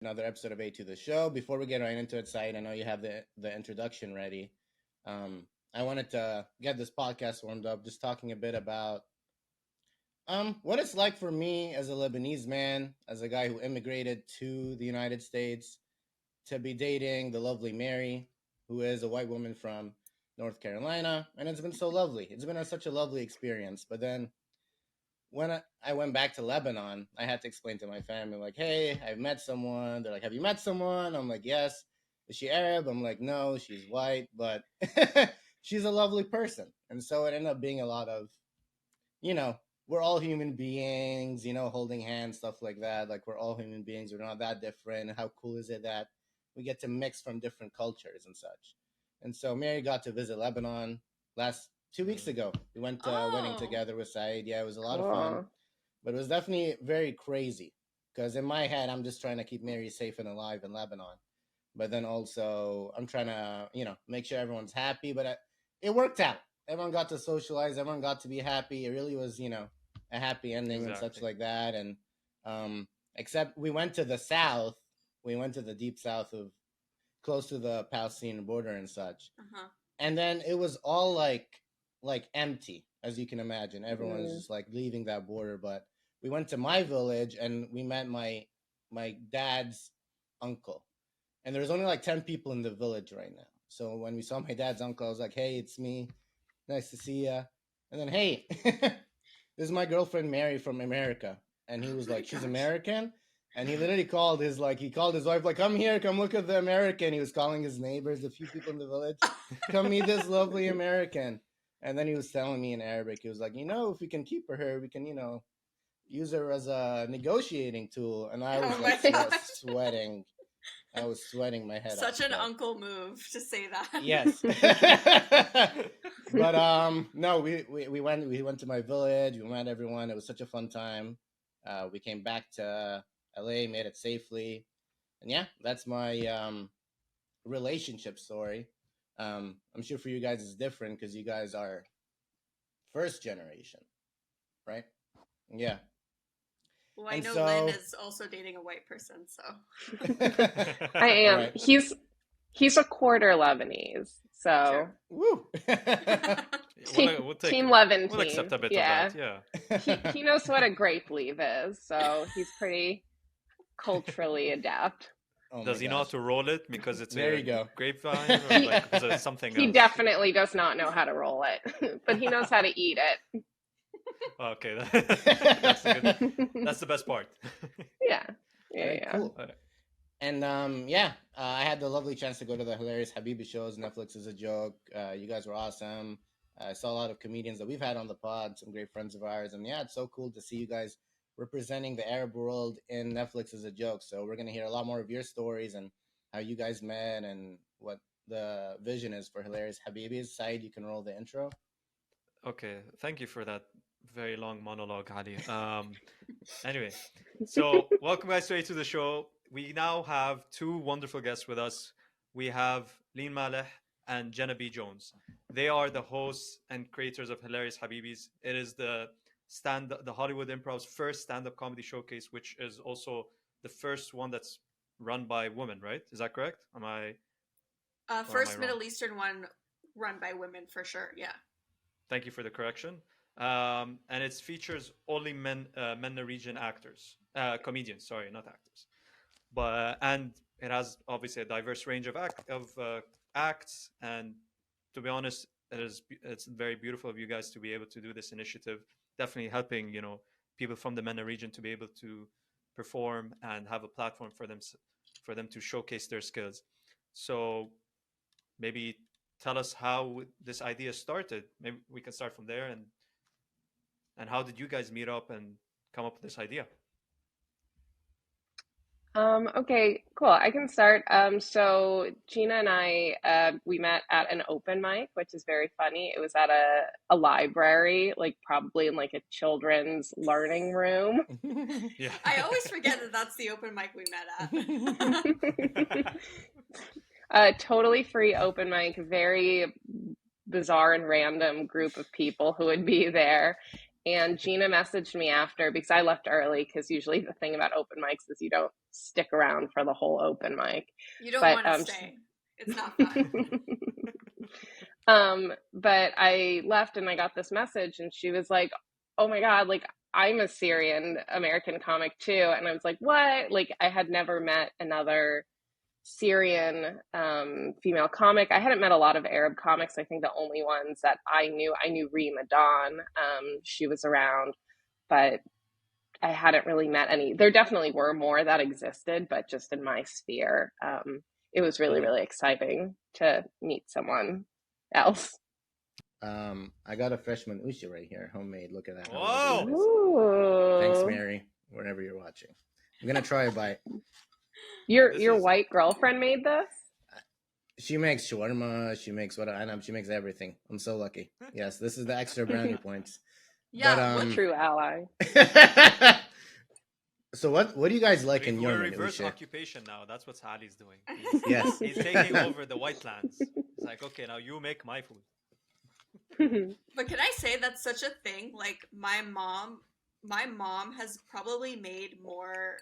Another episode of A to the Show. Before we get right into it, Said, I know you have the introduction ready. I wanted to get this podcast warmed up, just talking a bit about what it's like for me as a Lebanese man, as a guy who immigrated to the United States, to be dating the lovely Mary, who is a white woman from North Carolina, and it's been so lovely. It's been such a lovely experience. But then when I went back to Lebanon, I had to explain to my family, like, hey, I've met someone. They're like, have you met someone? I'm like, yes. Is she Arab? I'm like, no, she's white, but she's a lovely person. And so it ended up being a lot of, you know, we're all human beings, holding hands, stuff like that. Like, we're all human beings. We're not that different. How cool is it that we get to mix from different cultures and such? And so Mary got to visit Lebanon last 2 weeks ago. We went to a wedding together with Said. Yeah, it was a lot of fun, but it was definitely very crazy because in my head, I'm just trying to keep Mary safe and alive in Lebanon. But then also I'm trying to, make sure everyone's happy, but it worked out. Everyone got to socialize. Everyone got to be happy. It really was, a happy ending and such like that. And except we went to the south. We went to the deep south of close to the Palestinian border and such. And then it was all like empty, as you can imagine. Everyone was just like leaving that border. But we went to my village and we met my dad's uncle. And there's only like 10 people in the village right now. So when we saw my dad's uncle, I was like, hey, it's me. Nice to see ya. And then, hey, this is my girlfriend Mary from America. And he was like, she's American? And he literally called his wife, like, come here, come look at the American. He was calling his neighbors, a few people in the village, come meet this lovely American. And then he was telling me in Arabic, he was like, if we can keep her, we can, use her as a negotiating tool. And I was sweating. I was sweating my head off. Such an uncle move to say that. Yes. But no, we went to my village, we met everyone. It was such a fun time. We came back to LA, made it safely. And yeah, that's my relationship story. I'm sure for you guys it's different because you guys are first generation, right? Yeah. Well, I know Lynn is also dating a white person, so. I am. Right. He's a quarter Lebanese, so. Sure. Woo! Team Levin We'll accept a bit of that, yeah. He knows what a grape leaf is, so he's pretty culturally adept. Oh does he know how to roll it because it's there you go. Grapevine or like is it something else? He definitely does not know how to roll it, but he knows how to eat it. Okay, that's the best part. Yeah. Cool. And I had the lovely chance to go to the Hilarious Habibis shows. Netflix is a joke. You guys were awesome. I saw a lot of comedians that we've had on the pod, some great friends of ours. And yeah, it's so cool to see you guys representing the Arab world in Netflix is a joke. So we're going to hear a lot more of your stories and how you guys met and what the vision is for Hilarious Habibis. Said, you can roll the intro. Okay, thank you for that very long monologue, Ali. Anyway, so welcome guys straight to the show. We now have two wonderful guests with us. We have Lynn Maleh and Gena B Jones. They are the hosts and creators of Hilarious Habibis. It is the Hollywood Improv's first stand-up comedy showcase, which is also the first one that's run by women, right? Is that correct? Am I? First Middle Eastern one run by women for sure. Yeah. Thank you for the correction. And it features only MENA region actors, comedians. Sorry, not actors. And it has obviously a diverse range of acts. And to be honest, it's very beautiful of you guys to be able to do this initiative. Definitely helping people from the MENA region to be able to perform and have a platform for them to showcase their skills. So maybe tell us how this idea started. Maybe we can start from there. And how did you guys meet up and come up with this idea? Okay, cool. I can start. So Gena and I, we met at an open mic, which is very funny. It was at a library, like probably in like a children's learning room. Yeah. I always forget that that's the open mic we met at. Totally free open mic, very bizarre and random group of people who would be there. And Gena messaged me after because I left early because usually the thing about open mics is you don't stick around for the whole open mic. You don't want to stay. It's not fun. But I left and I got this message and she was like, oh my God, like I'm a Syrian American comic too. And I was like, what? Like I had never met another Syrian female comic. I hadn't met a lot of Arab comics. I think the only ones that I knew Reema Dawn. She was around, but I hadn't really met any. There definitely were more that existed, but just in my sphere, it was really, really exciting to meet someone else. I got a freshman ushi right here, homemade. Look at that. Whoa! Thanks, Mary, wherever you're watching. I'm gonna try a bite. Your white girlfriend made this? She makes shawarma. She makes she makes everything. I'm so lucky. Yes, this is the extra brownie points. Yeah, what true ally. So what do you guys like in We're Yemen? reverse occupation now. That's what Ali's doing. Yes. He's taking over the white lands. It's like, okay, now you make my food. But can I say that's such a thing? Like my mom has probably made more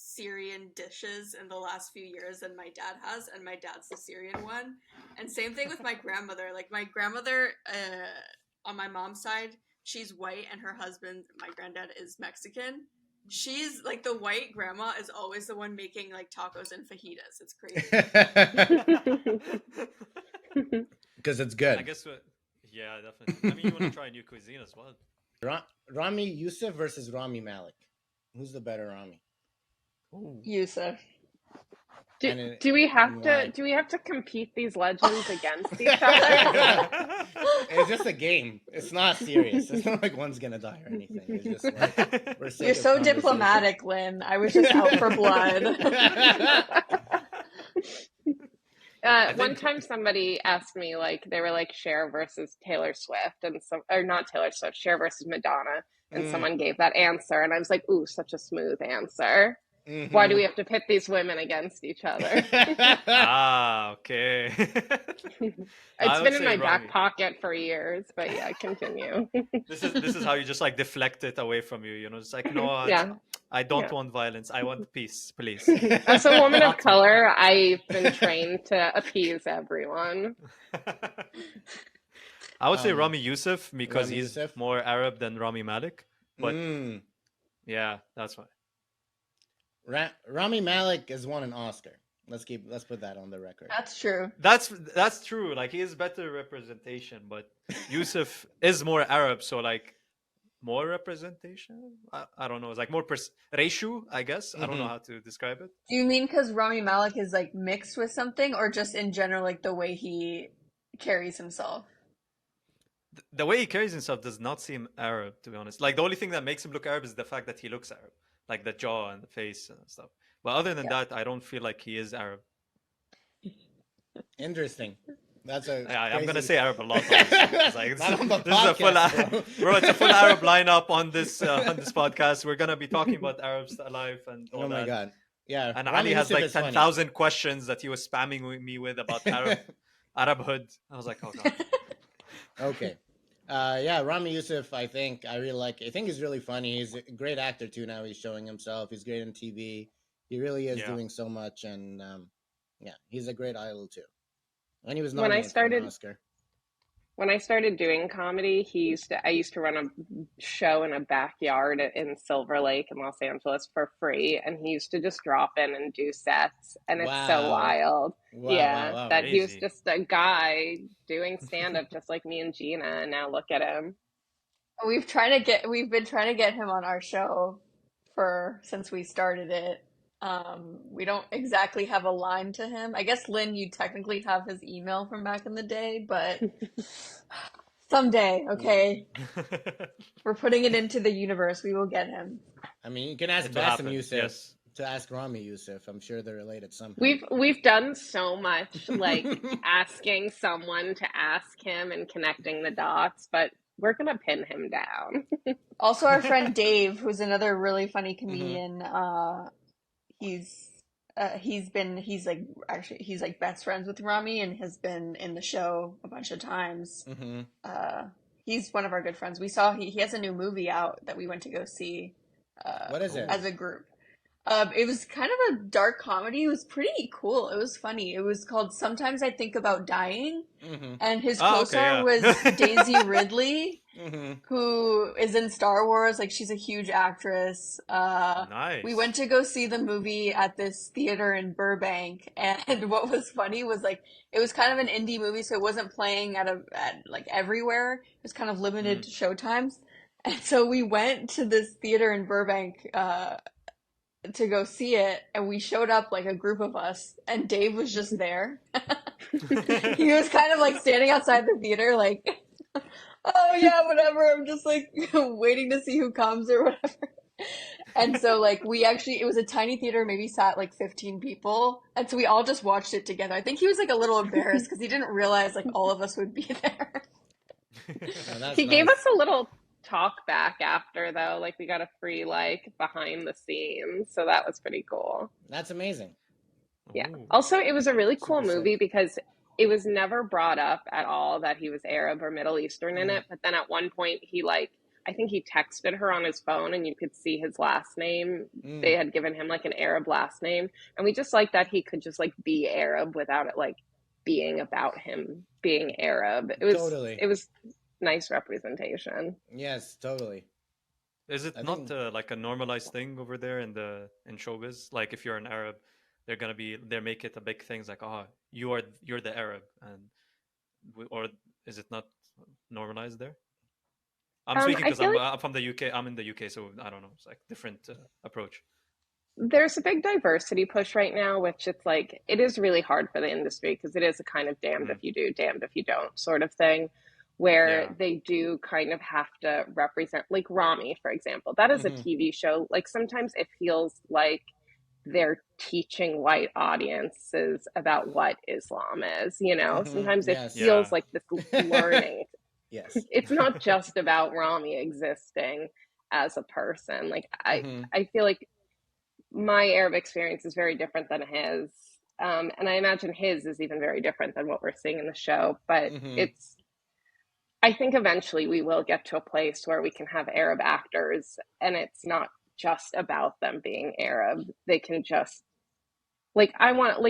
Syrian dishes in the last few years than my dad has, and my dad's the Syrian one. And same thing with my grandmother. Like my grandmother on my mom's side, she's white and her husband, my granddad, is Mexican. She's like the white grandma is always the one making like tacos and fajitas. It's crazy. Because it's good. I guess yeah, definitely. I mean, you want to try new cuisine as well. Rami Youssef versus Rami Malek. Who's the better Rami? Youssef. Do we have to compete these legends against each other? It's just a game. It's not serious. It's not like one's gonna die or anything. It's just like you're so diplomatic, Lynn. I was just out for blood. One time somebody asked me, like, they were like Cher versus Taylor Swift, or not Taylor Swift, Cher versus Madonna, and someone gave that answer, and I was like, ooh, such a smooth answer. Mm-hmm. Why do we have to pit these women against each other? Okay. It's been in my back pocket for years, but yeah, continue. This is how you just like deflect it away from you. You know, it's like, no, I don't want violence. I want peace, please. As a woman of color, I've been trained to appease everyone. I would say Rami Youssef because he's more Arab than Rami Malek. But yeah, that's why. Rami Malek has won an Oscar. Let's put that on the record. That's true. That's true. Like he is better representation, but Youssef is more Arab, so like more representation. I don't know. It's like more ratio, I guess. I don't know how to describe it. Do you mean because Rami Malek is like mixed with something, or just in general, like the way he carries himself? The way he carries himself does not seem Arab, to be honest. Like the only thing that makes him look Arab is the fact that he looks Arab. Like the jaw and the face and stuff. But other than that, I don't feel like he is Arab. Interesting. That's I'm gonna say Arab a lot. It's like, this is a full bro. It's a full Arab lineup on this podcast. We're gonna be talking about Arab life and all that. Oh my god, yeah. And Ali has like 10,000 questions that he was spamming me with about Arabhood. I was like, oh god. Okay. Yeah, Rami Youssef, I think he's really funny. He's a great actor too. Now he's showing himself. He's great on TV. He really is doing so much, and he's a great idol too. And he was nominated for an Oscar. When I started doing comedy, I used to run a show in a backyard in Silver Lake in Los Angeles for free, and he used to just drop in and do sets, and it's so wild. Wow, that he was just a guy doing stand-up just like me and Gena, and now look at him. We've been trying to get him on our show since we started it. We don't exactly have a line to him. I guess, Lynn, you technically have his email from back in the day, but someday, okay? We're putting it into the universe. We will get him. I mean, you can ask Bassem Youssef to ask Rami Youssef. I'm sure they're related somehow. We've done so much, like asking someone to ask him and connecting the dots, but we're going to pin him down. Also, our friend Dave, who's another really funny comedian, he's best friends with Rami and has been in the show a bunch of times. He's one of our good friends. We saw he has a new movie out that we went to go see What is it? as a group. It was kind of a dark comedy. It was pretty cool. It was funny. It was called Sometimes I Think About Dying. Mm-hmm. And his Oh, co-star okay, was yeah. Daisy Ridley, Mm-hmm. who is in Star Wars. Like, she's a huge actress. We Nice. went to go see the movie at this theater in Burbank, and what was funny was like it was kind of an indie movie, so it wasn't playing at like everywhere. It was kind of limited to showtimes, and so we went to this theater in Burbank to go see it, and we showed up like a group of us, and Dave was just there. He was kind of like standing outside the theater, like, oh yeah, whatever. I'm just like waiting to see who comes or whatever. And so like it was a tiny theater, maybe sat like 15 people. And so we all just watched it together. I think he was like a little embarrassed because he didn't realize like all of us would be there. Oh, that's He gave nice. us a little talk back after, though. Like, we got a free, like, behind the scenes. So that was pretty cool. That's amazing. Yeah. Ooh, Also, it was a really cool Super movie sick. because it was never brought up at all that he was Arab or Middle Eastern in Mm. it. But then at one point, I think he texted her on his phone and you could see his last name. They Mm. had given him like an Arab last name. And we just liked that he could just like be Arab without it like being about him being Arab. It Totally. was nice representation. Yes, totally. is it I not think like a normalized thing over there in showbiz? Like if you're an Arab, they make it a big thing. It's like, oh, you're the Arab, and or is it not normalized there? I'm speaking I because feel like I'm from the UK. I'm in the UK, so I don't know. It's like different approach. there's a big diversity push right now, which it's like, it is really hard for the industry because it is a kind of damned if Mm. you do, damned if you don't sort of thing, where Yeah. they do kind of have to represent, like Rami, for example. That is a Mm-hmm. TV show. Like sometimes it feels like they're teaching white audiences about what Islam is, you know? Mm-hmm. Sometimes it Yes. feels Yeah. like this learning. Yes. It's not just about Rami existing as a person. Like Mm-hmm. I feel like my Arab experience is very different than his. And I imagine his is even very different than what we're seeing in the show. But Mm-hmm. I think eventually we will get to a place where we can have Arab actors and it's not just about them being Arab. They can just, like,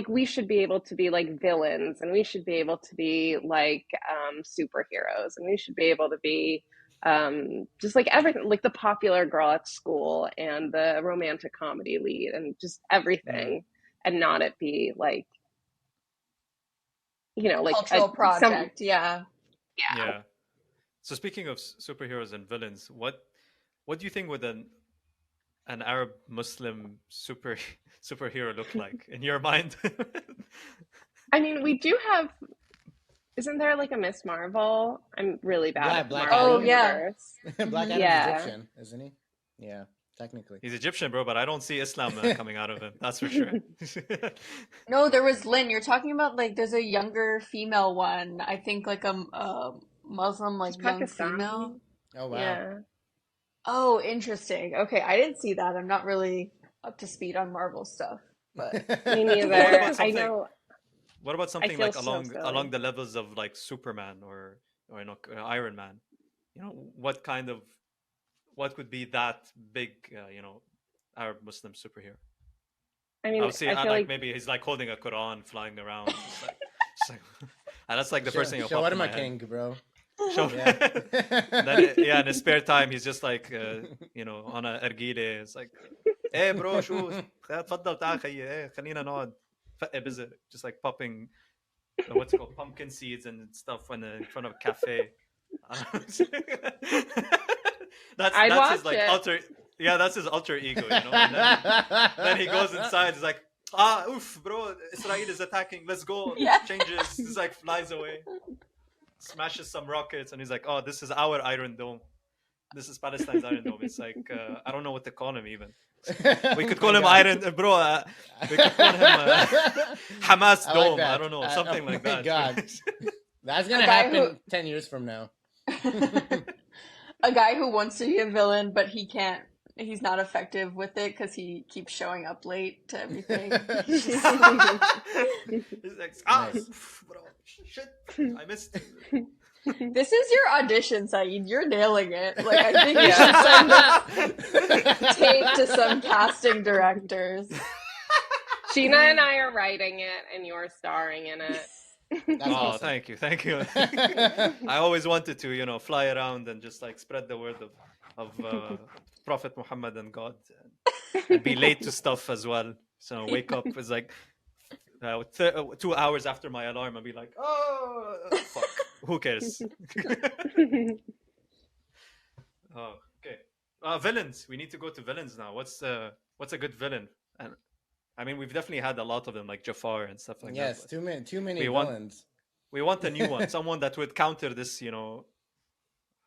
we should be able to be like villains and we should be able to be like superheroes and we should be able to be just like everything, like the popular girl at school and the romantic comedy lead and just Mm. everything, and not it be like, you know, like Cultural some, project, yeah. Yeah. So speaking of superheroes and villains, what do you think would an Arab Muslim superhero look like in your mind? I mean, we do have, isn't there like a Miss Marvel? I'm really bad at the Black Marvel Oh Adam. yeah. universe. Black Mhm. Adam's Yeah. Egyptian, isn't he? Yeah, technically. He's Egyptian, bro, but I don't see Islam coming out of him. That's for sure. No, there was Lynn. You're talking about like there's a younger female one. I think like a Muslim She's like young female. Pakistani. Oh wow. Yeah. Oh, interesting. Okay, I didn't see that. I'm not really up to speed on Marvel stuff, but Me What neither. about I something? know. What about I something feel like so along silly. the levels of like Superman or Iron Man? You know, what would be that big Arab Muslim superhero? I I mean, would see I feel like like maybe he's like holding a Quran flying around. Just like, and that's like the first thing that Show popped in my my head. king, bro. Show, Yeah. then in his spare time he's just like on a ergile. It's like, hey bro, شو تفضل تعال خيي خلينا نقعد فقي بزق, just like popping what's it called, pumpkin seeds and stuff in front of a cafe. that's I'd that's his watch like it. that's his alter ego, and then he goes inside. He's like, oof, bro, Israel is attacking. Let's go. yeah. Changes. He's like flies away, smashes some rockets, and he's like, oh, this is our Iron Dome. This is Palestine's Iron Dome. It's like I don't know what to call him even. We could call him Iron, bro. We could call him Hamas I like Dome. that. I don't know, something oh like my that. God. That's gonna A guy happen 10 years from now. A guy who wants to be a villain, but he can't. He's not effective with it because he keeps showing up late to everything. He's like, Nice. bro, shit, I missed. This is your audition, Saeed. You're nailing it. Like, I think you Yeah. should send this tape to some casting directors. Gina and I are writing it, and you're starring in it. That's Oh, awesome. thank you. I always wanted to, fly around and just like spread the word of Prophet Muhammad and God, and be late to stuff as well. So wake up is like 2 hours after my alarm. I'll be like, oh fuck, who cares? Oh, okay. Villains. We need to go to villains now. What's a good villain? And I mean, we've definitely had a lot of them, like Jafar and stuff like that. Yes, but too many we want- villains. We want a new one, someone that would counter this,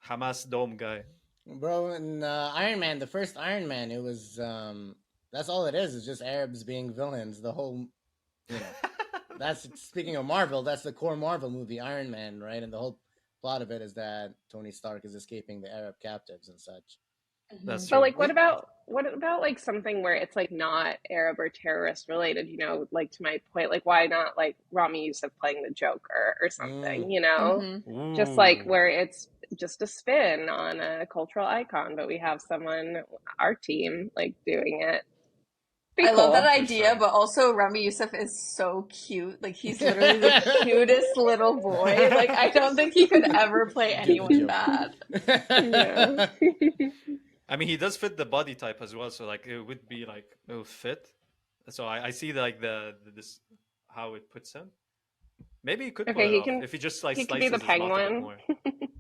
Hamas dome guy. Bro, in Iron Man, the first Iron Man, it was that's all it is just Arabs being villains. The whole, that's, speaking of Marvel, that's the core Marvel movie, Iron Man, right? And the whole plot of it is that Tony Stark is escaping the Arab captives and such. That's But true. like, what about like something where it's like not Arab or terrorist related? Like to my point, like why not like Rami Youssef playing the Joker or something? Just like where it's just a spin on a cultural icon, but we have someone, our team, like doing it. Be I love cool. that idea, but also Rami Youssef is so cute. Like, he's literally the cutest little boy. Like, I don't think he could ever play anyone bad. Yeah. I mean, he does fit the body type as well, so like it would be like it would fit. So I see like this how it puts him. Maybe he could pull it off if he just like he slices could be the his mouth a bit penguin. more.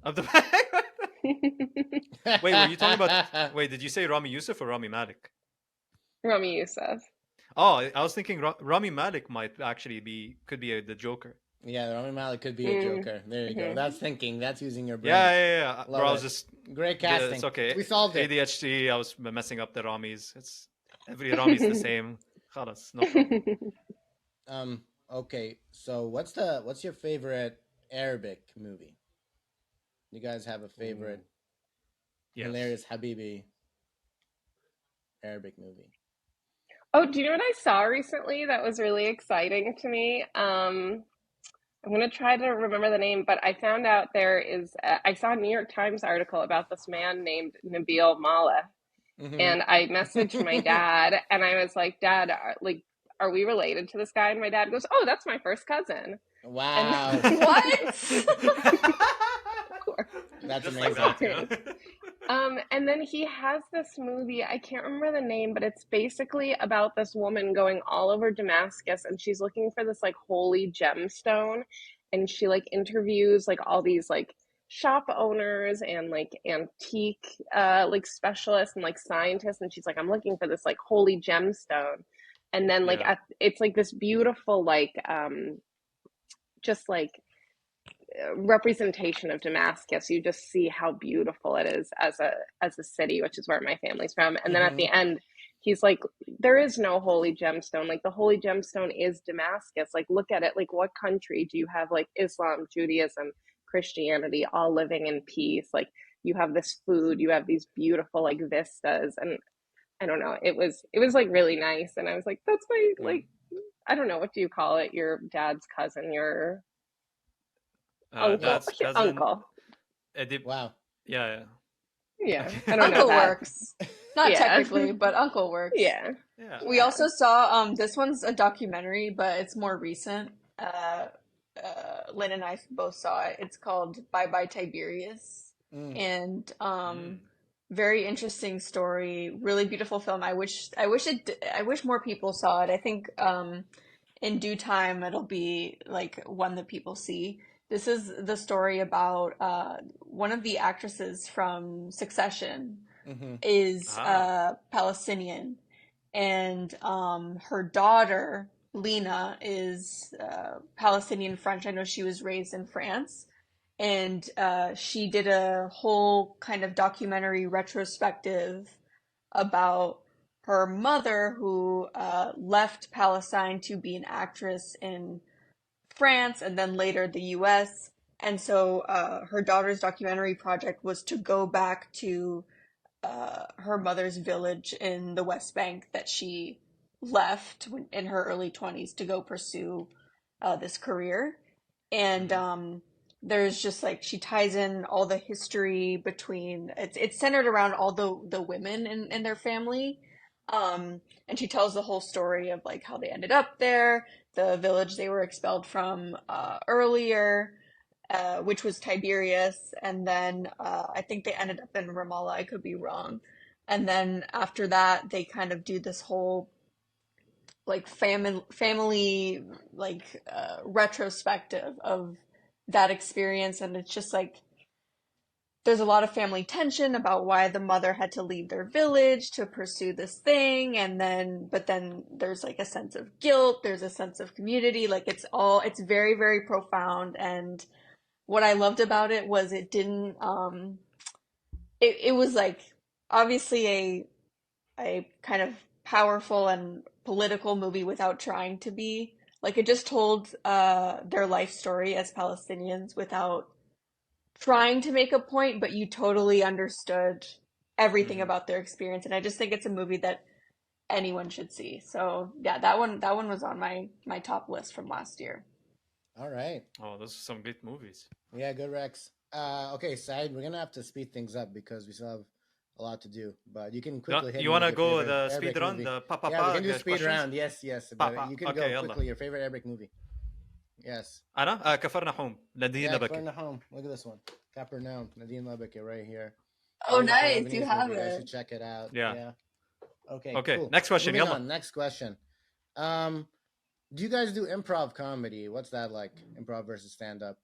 Of the penguin. Wait, were you talking about? Wait, did you say Rami Youssef or Rami Malek? Rami Youssef. Oh, I was thinking Rami Malek could be the Joker. Yeah, Rami Malek could be a Joker. There you go. That's thinking. That's using your brain. Yeah. Bro, I was it. just Great casting. It's okay. We solved it. ADHD. I was messing up the Ramis. It's every Rami's the same. Khalas, no problem. Okay. So what's your favorite Arabic movie? You guys have a favorite Hilarious Habibi Arabic movie? Oh, do you know what I saw recently that was really exciting to me? I'm going to try to remember the name, but I found out I saw a New York Times article about this man named Nabil Maleh. And I messaged my dad and I was like, Dad, are we related to this guy? And my dad goes, oh, that's my first cousin. Wow. What? Of course. That's Just amazing. like that, and then he has this movie, I can't remember the name, but it's basically about this woman going all over Damascus and she's looking for this like holy gemstone, and she like interviews like all these like shop owners and like antique like specialists and like scientists, and she's like, I'm looking for this like holy gemstone. And then like it's like this beautiful like just like representation of Damascus. You just see how beautiful it is as a city, which is where my family's from. And then at the end he's like, there is no holy gemstone. Like the holy gemstone is Damascus. Like look at it. Like what country do you have like Islam, Judaism, Christianity all living in peace? Like you have this food, you have these beautiful like vistas, and I don't know, it was like really nice. And I was like, that's my like, I don't know, what do you call it, your dad's cousin, your uncle. Wow. Yeah. I don't Uncle know that. Works. Not technically, but Uncle Works. Yeah. We also saw this one's a documentary, but it's more recent. Lynn and I both saw it. It's called Bye Bye Tiberius. And very interesting story, really beautiful film. I wish more people saw it. I think in due time it'll be like one that people see. This is the story about one of the actresses from Succession is Palestinian, and her daughter Lena is Palestinian French. I know she was raised in France, and she did a whole kind of documentary retrospective about her mother, who left Palestine to be an actress in France and then later the US. And so her daughter's documentary project was to go back to her mother's village in the West Bank that she left in her early 20s to go pursue this career. And there's just like she ties in all the history between it's centered around all the women in their family. And she tells the whole story of like how they ended up there, the village they were expelled from earlier, which was Tiberias, and then I think they ended up in Ramallah. I could be wrong. And then after that, they kind of do this whole like family like retrospective of that experience, and it's just like there's a lot of family tension about why the mother had to leave their village to pursue this thing, and then but then there's like a sense of guilt, there's a sense of community, like it's very very profound. And what I loved about it was it didn't it was like obviously a kind of powerful and political movie without trying to be. Like it just told their life story as Palestinians without trying to make a point, but you totally understood everything Mm-hmm. about their experience. And I just think it's a movie that anyone should see. So yeah, that one was on my top list from last year. All right. Oh, those are some great movies. Yeah, good Rex. Okay, Said, we're gonna have to speed things up because we still have a lot to do. But you can quickly hit You me with wanna your go favorite the speed Arabic run, movie. the pa pa Yeah, we pa can do speed questions? round. Yes, yes. Pa But pa. you can Okay, go يلا. quickly. Your favorite Arabic movie. Yes. أنا كفرنحوم لدي Yeah, لبكي. Capernaum. Look at this one. Capernaum. Nadine Lebeck right here. Oh, Beautiful nice, Lebanese you have movie. You guys it. should check it out. Yeah. Okay, Okay, cool. next question, Moving يلا. on. Next question. Do you guys do improv comedy? What's that like? Improv versus stand up?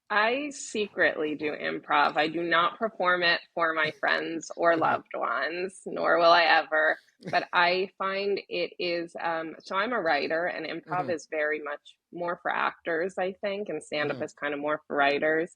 I secretly do improv. I do not perform it for my friends or loved ones, nor will I ever. But I find it is, so I'm a writer, and improv is very much more for actors, I think, and stand up is kind of more for writers.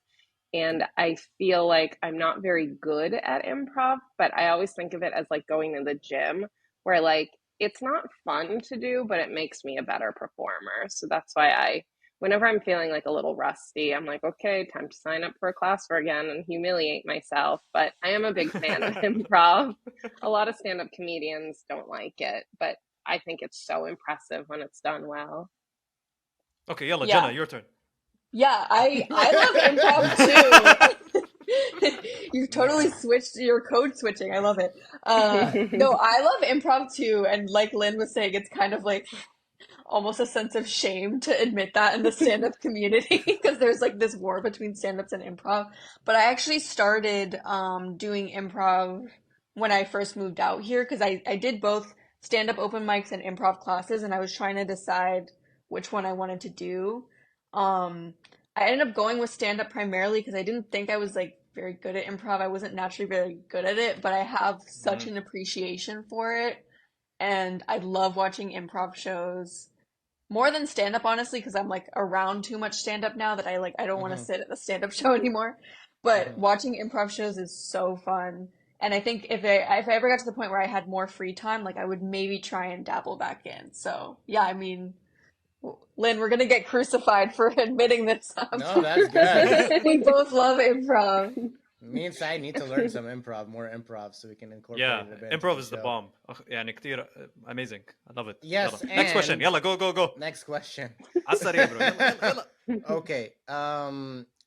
And I feel like I'm not very good at improv, but I always think of it as like going to the gym, where like it's not fun to do, but it makes me a better performer. So that's why whenever I'm feeling like a little rusty, I'm like, okay, time to sign up for a class for again and humiliate myself. But I am a big fan of improv. A lot of stand-up comedians don't like it, but I think it's so impressive when it's done well. Okay, يلا Yeah. Jenna, your turn. Yeah, I love improv too. You've totally switched, you're code switching. I love it. No, I love improv too. And like Lynn was saying, it's kind of like almost a sense of shame to admit that in the stand-up community because there's like this war between stand-ups and improv. But I actually started doing improv when I first moved out here because I did both stand-up open mics and improv classes, and I was trying to decide which one I wanted to do. I ended up going with stand-up primarily because I didn't think I was like very good at improv. I wasn't naturally very good at it, but I have such an appreciation for it, and I love watching improv shows more than stand up, honestly, because I'm like around too much stand up now that I don't want to sit at a stand up show anymore. But watching improv shows is so fun. And I think if I ever got to the point where I had more free time, like I would maybe try and dabble back in. So yeah, I mean, Lynn, we're gonna get crucified for admitting this. No, that's good. We both love improv. Me and Sai need to learn some more improv, so we can incorporate Yeah, it a bit into improv the is the show. bomb. يعني كتير amazing. I love it. Yes, يلا. Next question. and- يلا go. Next question. على السريع bro. يلا. Okay.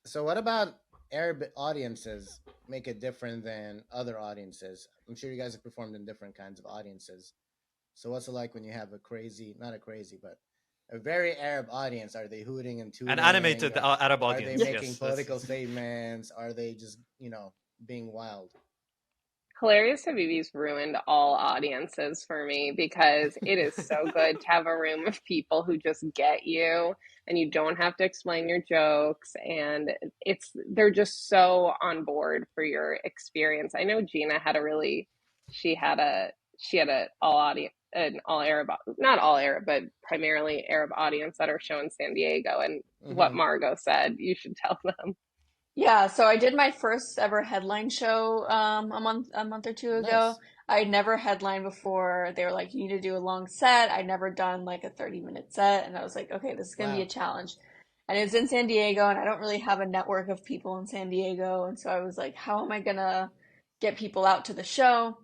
So what about Arab audiences make it different than other audiences? I'm sure you guys have performed in different kinds of audiences. So what's it like when you have but a very Arab audience? Are they hooting and tooting? An animated Arab Are audience. they making yes, political statements? Are they just, being wild? Hilarious Habibis ruined all audiences for me because it is so good to have a room of people who just get you and you don't have to explain your jokes, and they're just so on board for your experience. I know Gena had she had a all audience, an all Arab, not all Arab, but primarily Arab audience at our show in San Diego, and what Margot said, you should tell them. Yeah, so I did my first ever headline show a month or two ago. Nice. I'd never headlined before. They were like, you need to do a long set. I'd never done like a 30-minute set, and I was like, okay, this is gonna be a challenge. And it was in San Diego, and I don't really have a network of people in San Diego, and so I was like, how am I gonna get people out to the show?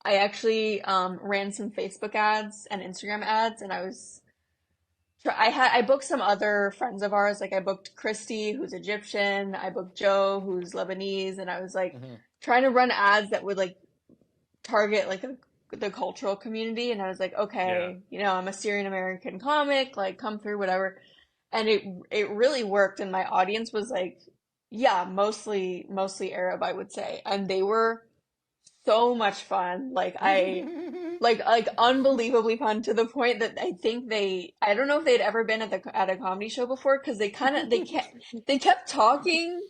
I actually ran some Facebook ads and Instagram ads, and I was I booked some other friends of ours. Like I booked Christy, who's Egyptian. I booked Joe, who's Lebanese, and I was like Mhm. trying to run ads that would like target like the cultural community. And I was like, Yeah. okay, you know, I'm a Syrian American comic, like come through, whatever. And it really worked. And my audience was like, yeah, mostly Arab, I would say, and they were so much fun. Like unbelievably fun to the point that I think I don't know if they'd ever been at a comedy show before because they kept talking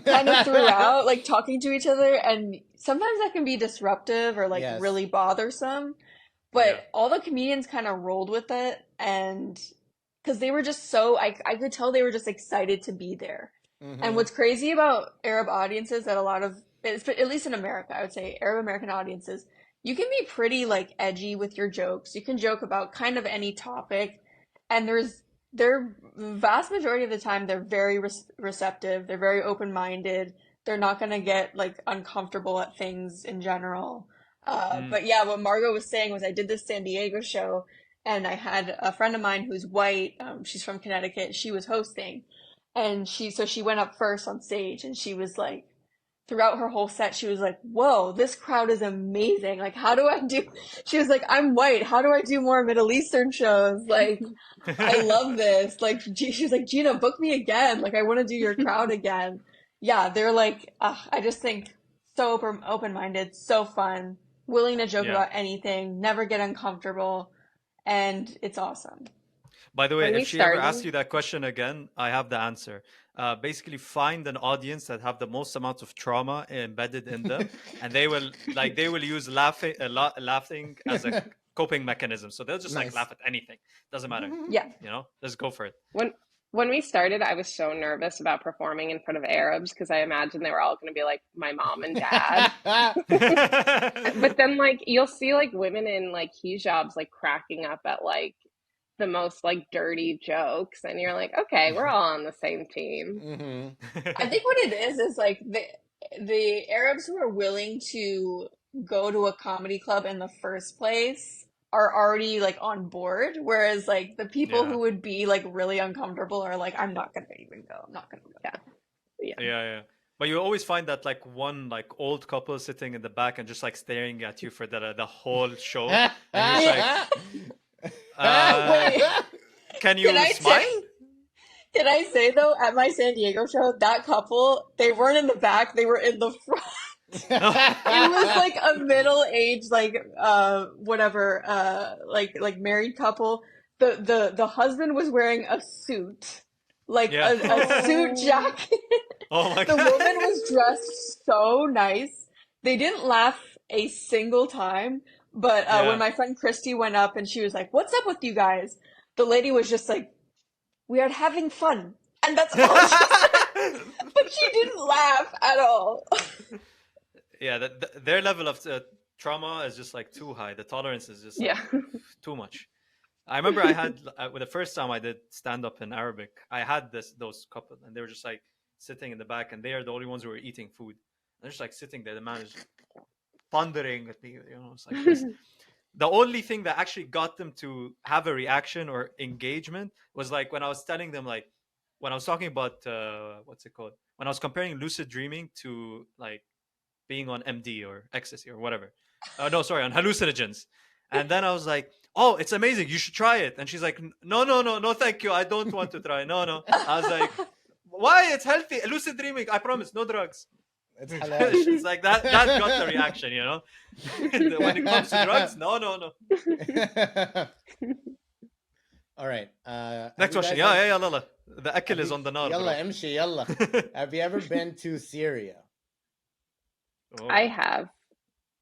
kind of throughout, like talking to each other, and sometimes that can be disruptive or like Yes. really bothersome. Yeah. But all the comedians kind of rolled with it, and because they were just I could tell they were just excited to be there. And Mhm. what's crazy about Arab audiences that a lot of, at least in America, I would say Arab American audiences, you can be pretty like edgy with your jokes. You can joke about kind of any topic, and they're vast majority of the time they're very receptive. They're very open-minded. They're not gonna get like uncomfortable at things in general. Mm. But yeah, what Margot was saying was I did this San Diego show, and I had a friend of mine who's white. She's from Connecticut. She was hosting, and she went up first on stage, and she was like, throughout her whole set, she was like, "Whoa, this crowd is amazing! Like, how do I do?" She was like, "I'm white. How do I do more Middle Eastern shows? Like, I love this. Like, she was like, Gena, book me again. Like, I want to do your crowd again." Yeah, they're like, I just think so open-minded, so fun, willing to joke Yeah. about anything, never get uncomfortable, and it's awesome. By the way, When we if she ever asks started, you that question again, I have the answer. Basically, find an audience that have the most amount of trauma embedded in them, and they will use laughing as a coping mechanism. So they'll just like Nice. laugh at anything. Doesn't matter. Yeah. You know, let's go for it. when we started, I was so nervous about performing in front of Arabs because I imagined they were all going to be like my mom and dad. But then like you'll see like women in like hijabs like cracking up at like the most like dirty jokes, and you're like, okay, we're all on the same team. Mhm. I think what it is like the Arabs who are willing to go to a comedy club in the first place are already like on board, whereas like the people Yeah. who would be like really uncomfortable are like, I'm not gonna even go. I'm not gonna go. Yeah. Yeah. But you always find that like one like old couple sitting in the back and just like staring at you for the whole show, and you're just like, Wait, can you can I smile? say? Can I say though, at my San Diego show, that couple, they weren't in the back, they were in the front. It was like a middle-aged, like whatever, like married couple. The husband was wearing a suit, like Yeah. a suit jacket. Oh my The god. woman was dressed so nice. They didn't laugh a single time, but when Yeah. my friend Christy went up and she was like, "What's up with you guys?" The lady was just like, "We are having fun," and that's all she said. But she didn't laugh at all. Yeah, their level of trauma is just like too high. The tolerance is just like Yeah. too much. I remember I had with the first time I did stand up in Arabic, I had those couple, and they were just like sitting in the back, and they are the only ones who were eating food. They're just like sitting there. The man is thundering at me. You know, it's like this. The only thing that actually got them to have a reaction or engagement was like when I was telling them, like when I was talking about what's it called, when I was comparing lucid dreaming to like being on MD or ecstasy or whatever. No, sorry, on hallucinogens. And then I was like, "Oh, it's amazing! You should try it." And she's like, No, thank you. I don't want to try. No." I was like, "Why? It's healthy. Lucid dreaming. I promise. No drugs." It's hilarious. It's like that. That got the reaction, you know. When it comes to drugs, no. All right. Next question. Yeah, yalla. The akil is on the nar. Yalla, bro. imshi, yalla. Have you ever been to Syria? Oh. I have.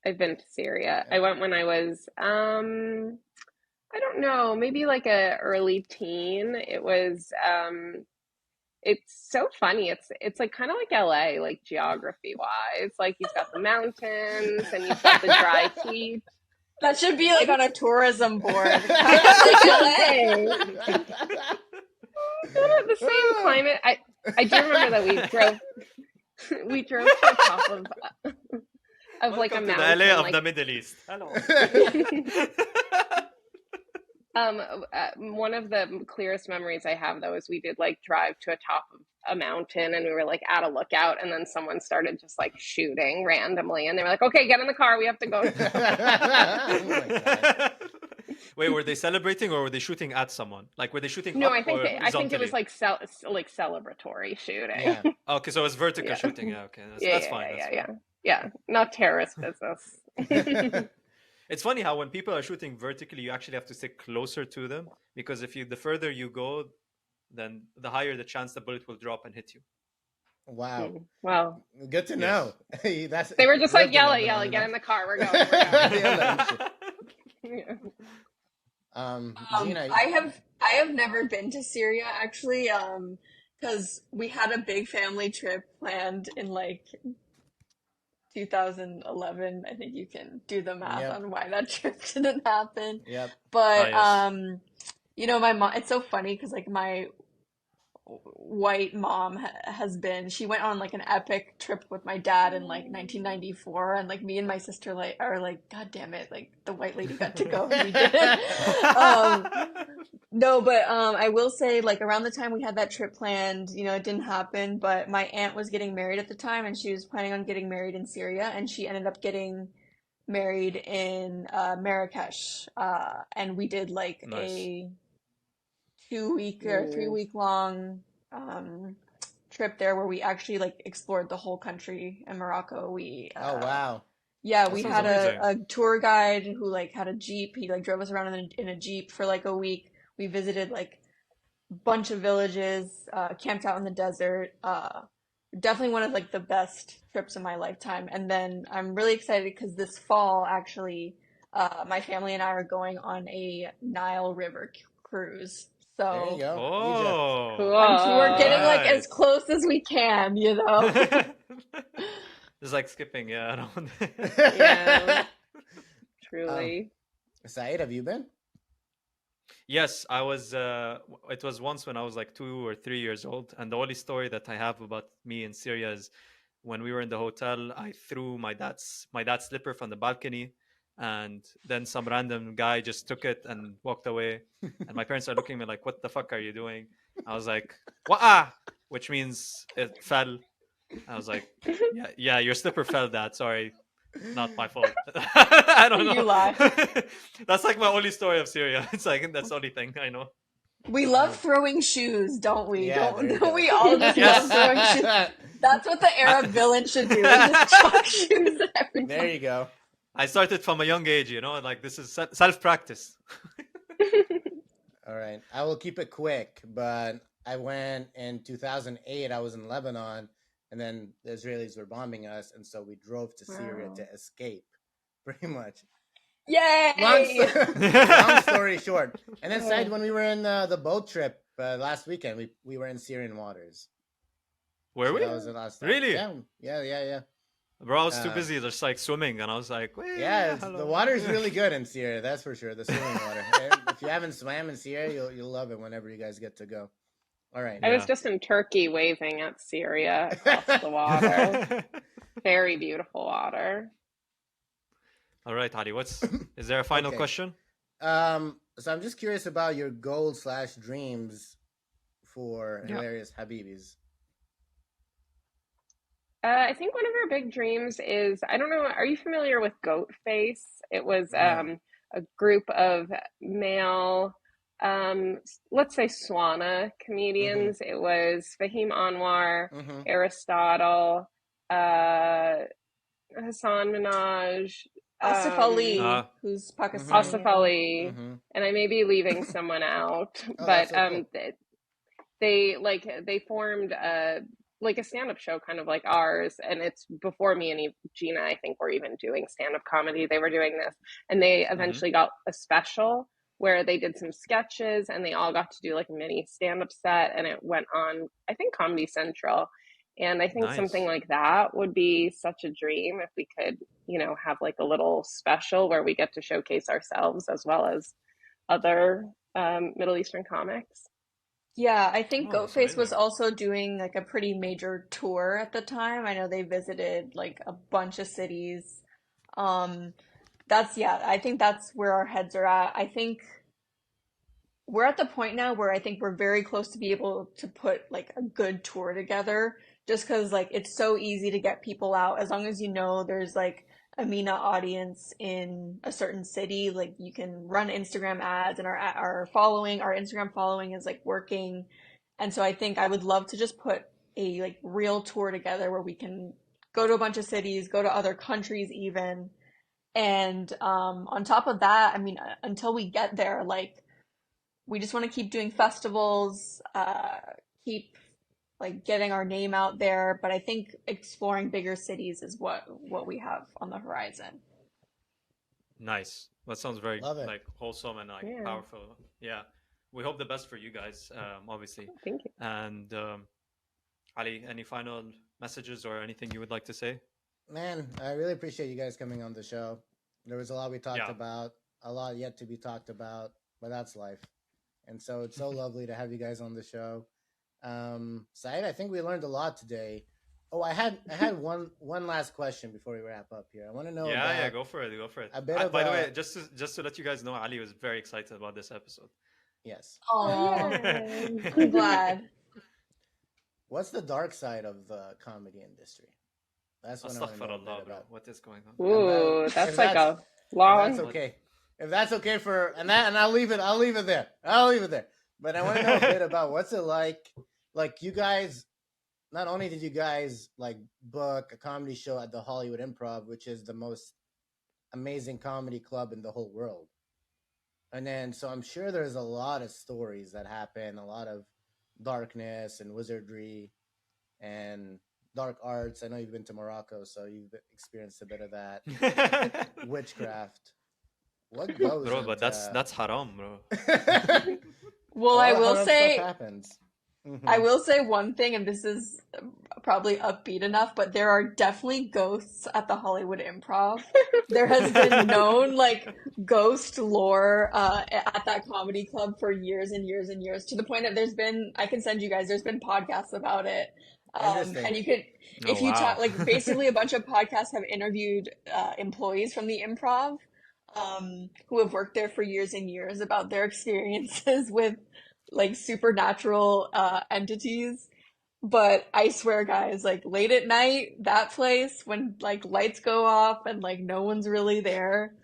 I've been to Syria. I went when I was, I don't know, maybe like a early teen. It was, it's so funny. It's like kind of like LA, like geography wise. Like you've got the mountains and you've got the dry heat. That should be like on a tourism board. Kind of like LA. The same climate. I do remember that we drove to the top of like a Welcome to mountain. the LA of like, the Middle East. Hello. One of the clearest memories I have though is we did like drive to a top of a mountain and we were like at a lookout and then someone started just like shooting randomly and they were like, okay, get in the car, we have to go. Oh my God. Wait, were they celebrating or were they shooting at someone? Like, were they shooting No, up I think or I think it was horizontally? like celebratory shooting. Yeah. Okay, so it was vertical Yeah. shooting. Yeah, okay, Yeah, that's yeah, fine. yeah, That's yeah, fine. yeah. Yeah, not terrorist business. It's funny how when people are shooting vertically, you actually have to stick closer to them because the further you go, then the higher the chance the bullet will drop and hit you. Wow. Well, Good to know. That's they were just like, lived in yell, Lebanon get in enough. the car, we're going, we're going. Yeah, let 'em shoot. Yeah. Gina, I have never been to Syria actually, because we had a big family trip planned in like 2011. I think you can do the math yep, on why that trip didn't happen. yep. Ah, But yes. you know, my mom, it's so funny because like my white mom she went on like an epic trip with my dad in like 1994, and like me and my sister like are like, God damn it, like the white lady got to go and we didn't. No, but I will say like around the time we had that trip planned, you know, it didn't happen, but my aunt was getting married at the time and she was planning on getting married in Syria, and she ended up getting married in Marrakesh, and we did like Nice. a 2 week or 3 week long trip there where we actually like explored the whole country in Morocco. Oh wow. Yeah, That we sounds had amazing. a tour guide who like had a Jeep. He like drove us around in a Jeep for like a week. We visited like a bunch of villages, camped out in the desert. Definitely one of like the best trips of my lifetime. And then I'm really excited because this fall actually, my family and I are going on a Nile River cruise. There you So go. Egypt. Oh, we're getting Cool. like as nice. close as we can, you know. It's like skipping, yeah. Yeah, um, truly. Saeed, have you been? Yes, I was. It was once when I was like 2 or 3 years old, and the only story that I have about me in Syria is when we were in the hotel. I threw my dad's slipper from the balcony, and then some random guy just took it and walked away. And my parents are looking at me like, "What the fuck are you doing?" I was like, "Wah!" which means it fell. I was like, "Yeah, your slipper fell, Dad. Sorry, not my fault." I don't You know. lie. That's like my only story of Syria. It's like that's the only thing I know. We love throwing shoes, don't we? Yeah, there you Don't go. we all just love Yes. throwing shoes? That's what the Arab villain should do, is just chuck shoes at There everyone. you go. I started from a young age, like this is self practice. All right. I will keep it quick, but I went in 2008. I was in Lebanon, and then the Israelis were bombing us, and so we drove to Syria Wow. to escape, pretty much. Yay! Long story short. And then, Said, Oh. when we were in the boat trip last weekend, we were in Syrian waters. Were So we? that was the last time. Really? Yeah. Bro, I was too busy just like swimming, and I was like, wait, Yeah, hello. the water is really good in Syria, that's for sure. The swimming water. If you haven't swam in Syria, you'll love it whenever you guys get to go. All right. I was Yeah. just in Turkey waving at Syria across the water. Very beautiful water. All right, Ali. Is there a final Okay. question? So I'm just curious about your goals/dreams for Yeah. Hilarious Habibis. I think one of our big dreams is, I don't know, are you familiar with Goat Face? It was No. a group of male, let's say Swana comedians. It was Fahim Anwar, Mm-hmm. Aristotle, Hassan Minaj, Asif Ali, who's Pakistani. Asif Ali, Mm-hmm. and I may be leaving someone out, Oh, but that's so cool. they formed like a stand-up show kind of like ours, and it's before me and Gena, I think, were even doing stand-up comedy. They were doing this, and they eventually got a special where they did some sketches and they all got to do like a mini stand-up set, and it went on, I think, Comedy Central. And I think Nice. something like that would be such a dream if we could, have like a little special where we get to showcase ourselves as well as other Middle Eastern comics. Yeah, I think Oh, that's Goatface was amazing. also doing like a pretty major tour at the time. I know they visited like a bunch of cities. I think that's where our heads are at. I think we're at the point now where I think we're very close to be able to put like a good tour together, just because like it's so easy to get people out as long as you know there's like a MENA audience in a certain city. Like you can run Instagram ads, and our Instagram following is like working. And so I think I would love to just put a like real tour together where we can go to a bunch of cities, go to other countries even. And on top of that, I mean, until we get there, like we just want to keep doing festivals, keep like getting our name out there. But I think exploring bigger cities is what we have on the horizon. Nice. That sounds very Love it. like wholesome and like Yeah. powerful. Yeah. We hope the best for you guys, obviously. Thank you. And Ali, any final messages or anything you would like to say? Man, I really appreciate you guys coming on the show. There was a lot we talked Yeah. about, a lot yet to be talked about, but that's life. And so it's so lovely to have you guys on the show. Said, I think we learned a lot today. Oh, I had one last question before we wrap up here. I want to know Yeah, about go for it. Go for it. a bit of By the a- way, just to let you guys know, Ali was very excited about this episode. yes. Oh, Yay. I'm glad. What's the dark side of the comedy industry? That's what I want to know a bit Astaghfirullah, bro. about. What is going on? Ooh, If that's like a If long. that's okay. If that's okay for and I'll leave it there. But I want to know a bit about what's it like. Like you guys, not only did you guys like book a comedy show at the Hollywood Improv, which is the most amazing comedy club in the whole world. And then so I'm sure there's a lot of stories that happen, a lot of darkness and wizardry and dark arts. I know you've been to Morocco, so you've experienced a bit of that. Witchcraft. What goes Bro, but into- that's haram, bro. Well, A I lot of will haram say, stuff happens. Mhm. I will say one thing, and this is probably upbeat enough, but there are definitely ghosts at the Hollywood Improv. There has been known like ghost lore at that comedy club for years and years and years, to the point that I can send you guys, there's been podcasts about it. Interesting. And you could, Oh, if you wow. talk, like basically a bunch of podcasts have interviewed employees from the Improv who have worked there for years and years about their experiences with like supernatural entities. But I swear, guys, like late at night, that place, when like lights go off and like no one's really there,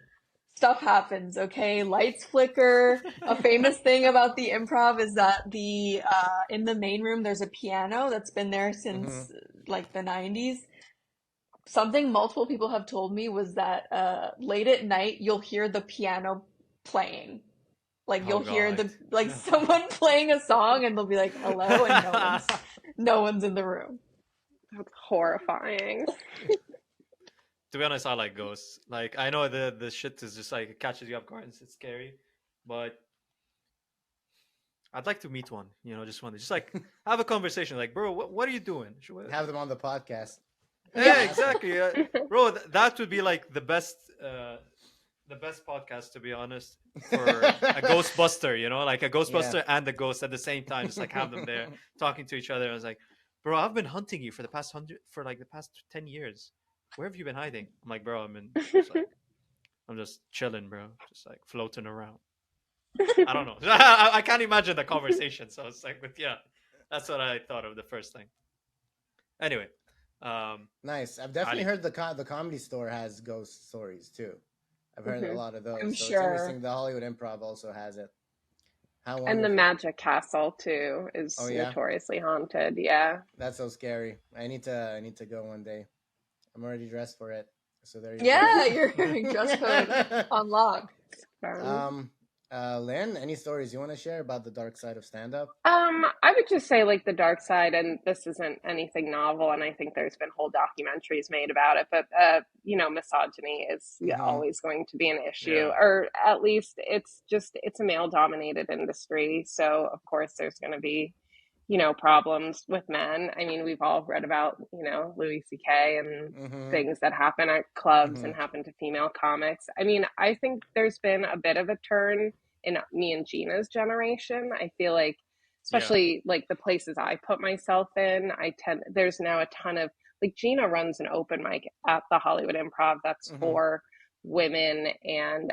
stuff happens, okay? Lights flicker. A famous thing about the Improv is that the in the main room there's a piano that's been there since like the 90s. Something multiple people have told me was that late at night you'll hear the piano playing. Like Oh, you'll hear God. like someone playing a song and they'll be like, "Hello," and no one's in the room. That's horrifying. To be honest, I like ghosts. Like I know the shit is just like it catches you off guard and it's scary, but I'd like to meet one. You know, just one. Just like have a conversation. Like, bro, what are you doing? Have them on the podcast. Yeah, exactly, bro. That would be like the best podcast, to be honest, for a Ghostbuster. You know, like a Ghostbuster and a ghost at the same time. Just like have them there talking to each other. I was like, bro, I've been hunting you for the past 10 years. Where have you been hiding? I'm like, bro, I'm just chilling, bro. Just like floating around. I don't know. I can't imagine the conversation. So it's like, but yeah, that's what I thought of the first thing. Anyway. Nice. I've definitely Ali. heard the Comedy Store has ghost stories too. I've heard a lot of those. I'm so sure. It's interesting. The Hollywood Improv also has it. How And the wonderful. Magic Castle too is Oh, yeah? notoriously haunted. Yeah. That's so scary. I need to go one day. I'm already dressed for it. So there you Yeah, go. your dress code unlocked. Lynn, any stories you want to share about the dark side of stand-up? I would just say like the dark side, and this isn't anything novel, and I think there's been whole documentaries made about it, but misogyny is always going to be an issue, or at least it's a male-dominated industry. So of course there's going to be, problems with men. I mean, we've all read about, Louis C.K. and things that happen at clubs and happen to female comics. I mean, I think there's been a bit of a turn in me and Gena's generation. I feel like, especially like the places I put myself in, there's now a ton of, like Gena runs an open mic at the Hollywood Improv that's for women and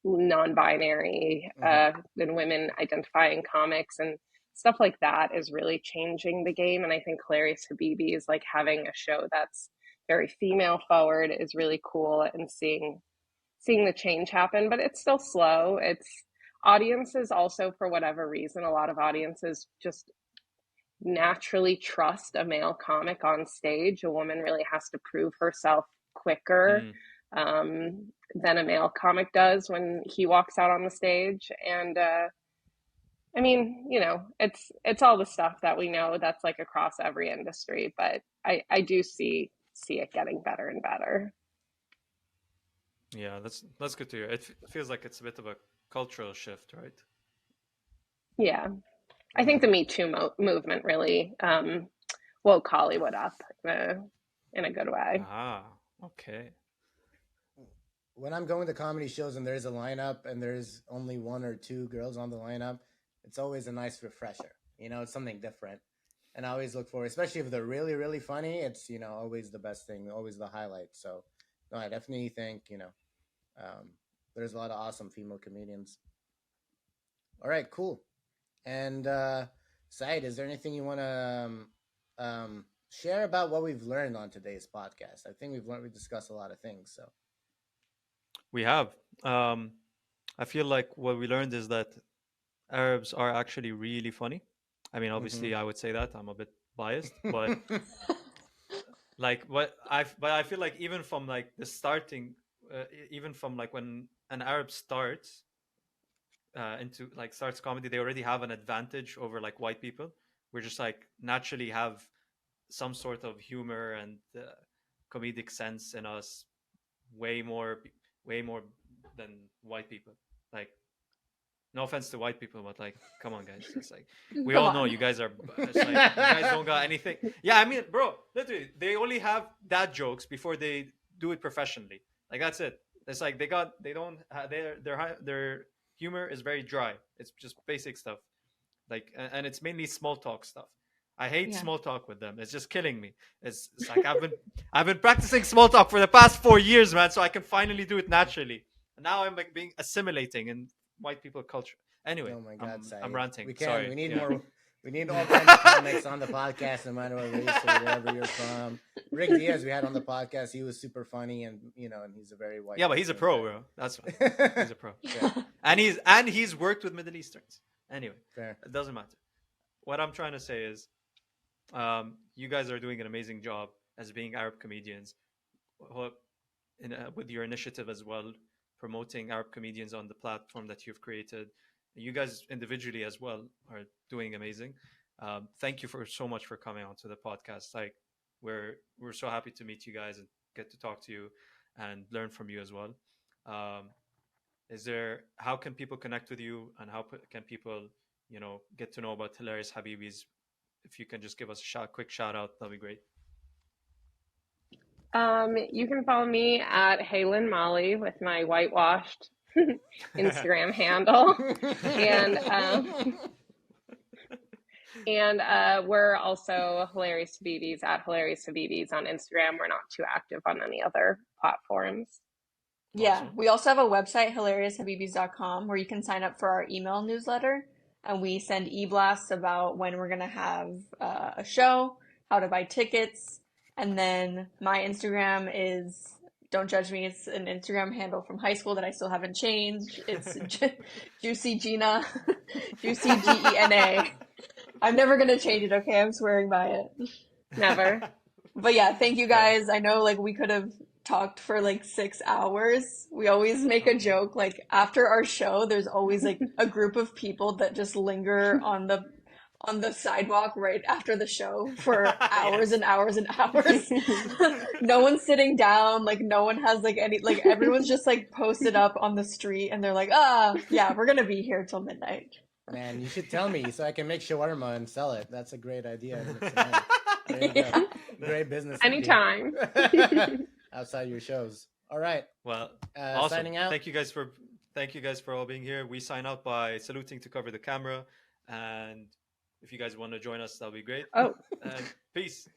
non-binary and women identifying comics and stuff like that is really changing the game. And I think Hilarious Habibis, like having a show that's very female forward, is really cool, and seeing the change happen. But it's still slow. It's audiences also, for whatever reason, a lot of audiences just naturally trust a male comic on stage. A woman really has to prove herself quicker than a male comic does when he walks out on the stage. And I mean, you know, it's all the stuff that we know that's like across every industry, but I do see it getting better and better. Yeah, that's good to hear. It feels like it's a bit of a cultural shift, right? Yeah. I think the Me Too movement really woke Hollywood up in a good way. Ah, okay. When I'm going to comedy shows and there's a lineup and there's only one or two girls on the lineup, it's always a nice refresher. You know, it's something different. And I always look for, especially if they're really, really funny, it's, you know, always the best thing, always the highlight. So, no, I definitely think, you know, there's a lot of awesome female comedians. All right, cool. And Said, is there anything you want to share about what we've learned on today's podcast? I think we discussed a lot of things. So We have. I feel like what we learned is that Arabs are actually really funny. I mean, obviously, I would say that I'm a bit biased, but like but I feel like even from like the starting, even from like when an Arab starts into like starts comedy, they already have an advantage over like white people. We're just like naturally have some sort of humor and comedic sense in us, way more than white people. Like, no offense to white people, but like, come on, guys. It's like we Come all know on. you guys are. It's like you guys don't got anything. Yeah, I mean, bro, literally, they only have dad jokes before they do it professionally. Like that's it. It's like their humor is very dry. It's just basic stuff. Like, and it's mainly small talk stuff. I hate Yeah. small talk with them. It's just killing me. It's like I've been practicing small talk for the past 4 years, man, so I can finally do it naturally. And now I'm like being assimilating in white people culture. Anyway, oh my God, Said. I'm ranting. We can. Sorry. We need Yeah. more. We need all kinds of comics on the podcast, no matter what race or wherever you're from. Rick Diaz, we had on the podcast. He was super funny, and you know, and he's a very white. Yeah, but he's a pro, bro. That's fine. He's a pro. Yeah. And he's worked with Middle Easterns. Anyway, Fair. it doesn't matter. What I'm trying to say is, you guys are doing an amazing job as being Arab comedians, with your initiative as well, promoting Arab comedians on the platform that you've created. You guys individually as well are doing amazing. Thank you for so much for coming on to the podcast. Like, we're so happy to meet you guys and get to talk to you and learn from you as well. How can people connect with you, and how can people, you know, get to know about Hilarious Habibis? If you can just give us a quick shout out, that'd be great. You can follow me at Lynn Maleh with my whitewashed Instagram handle, and we're also Hilarious Habibis at Hilarious Habibis on Instagram. We're not too active on any other platforms. Yeah, Awesome. we also have a website, hilarioushabibis.com, where you can sign up for our email newsletter, and we send e-blasts about when we're gonna have a show, how to buy tickets, and then my Instagram is, don't judge me, it's an Instagram handle from high school that I still haven't changed. It's Juicy Gena, Juicy Gena. I'm never gonna change it, okay? I'm swearing by it. Never. But yeah, thank you guys. I know like we could have talked for like 6 hours. We always make a joke like after our show, there's always like a group of people that just linger on the sidewalk right after the show for hours and hours and hours. No one's sitting down, like no one has like any, like everyone's just like posted up on the street and they're like, yeah, we're gonna be here till midnight. Man, you should tell me so I can make shawarma and sell it. That's a great idea. There you go. Great business. Anytime. Outside your shows. All right. Well, awesome. Signing out. Thank you guys for all being here. We sign out by saluting to cover the camera, and if you guys want to join us, that'll be great. Oh. And peace.